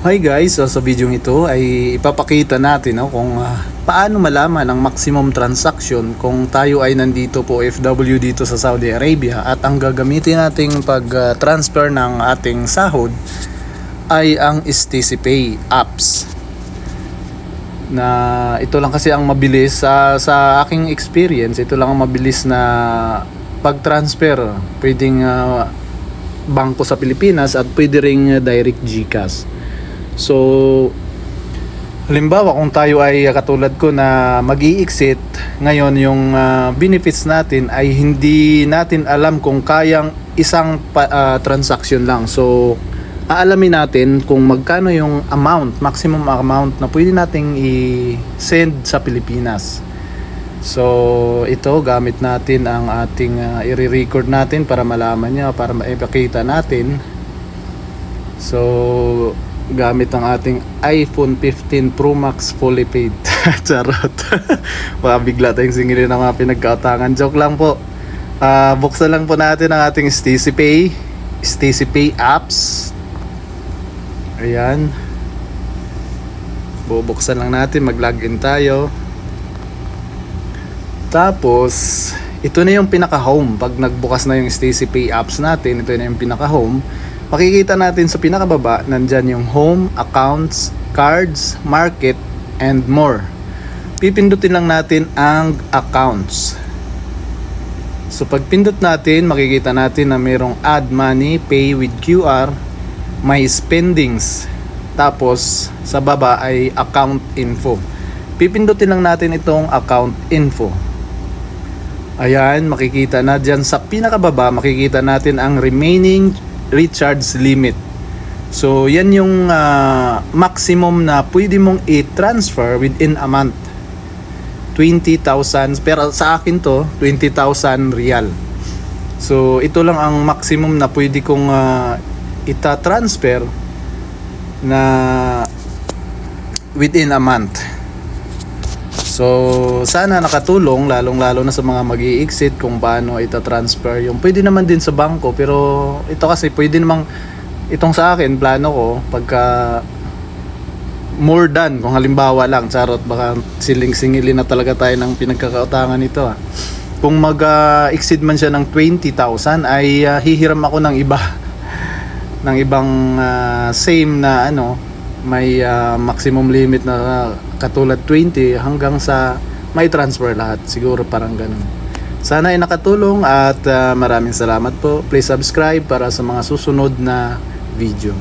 Hi guys, so sa video ito ay ipapakita natin kung paano malaman ang maximum transaction kung tayo ay nandito po OFW dito sa Saudi Arabia at ang gagamitin nating pag-transfer ng ating sahod ay ang STC Pay apps. Na ito lang kasi ang mabilis sa aking experience, ito lang ang mabilis na pag-transfer. Pwedeng bangko sa Pilipinas at pwede ring direct GCash. So, halimbawa kung tayo ay katulad ko na mag-i-exit, ngayon yung benefits natin ay hindi natin alam kung kayang isang transaction lang. So, aalamin natin kung magkano yung maximum amount na pwede nating i-send sa Pilipinas. So, ito gamit natin ang ating i-record natin para malaman nyo, para maipakita natin. So, gamit ang ating iPhone 15 Pro Max fully paid. Charot. Baka bigla tayong singilin ng mga pinagkautangan. Joke lang po. Buksan lang po natin ang ating STC Pay apps. Ayan. Bubuksan lang natin, mag-login tayo. Tapos ito na yung pinaka-home. Pag nagbukas na yung STC Pay apps natin, ito na yung pinaka-home. Makikita natin sa pinakababa, nandyan yung home, accounts, cards, market, and more. Pipindutin lang natin ang accounts. So pag pindot natin, makikita natin na mayroong add money, pay with QR, my spendings. Tapos sa baba ay account info. Pipindutin lang natin itong account info. Ayan, makikita na dyan sa pinakababa, makikita natin ang remaining recharge limit. So yan yung maximum na pwede mong i-transfer within a month. 20,000, pero sa akin to 20,000 real. So ito lang ang maximum na pwede kong ita-transfer na within a month. So sana nakatulong, lalong-lalo na sa mga mag-i-exit kung paano ita-transfer yung pwede naman din sa bangko, pero ito kasi pwede namang itong sa akin, plano ko pagka more than, kung halimbawa lang, charot, baka siling-singilin na talaga tayo ng pinagkakautangan nito Kung mag-exceed man siya ng 20,000 ay hihiram ako ng iba ng ibang same na may maximum limit na katulad 20 hanggang sa may transfer lahat. Siguro parang ganun. Sana ay nakatulong at maraming salamat po. Please subscribe para sa mga susunod na video.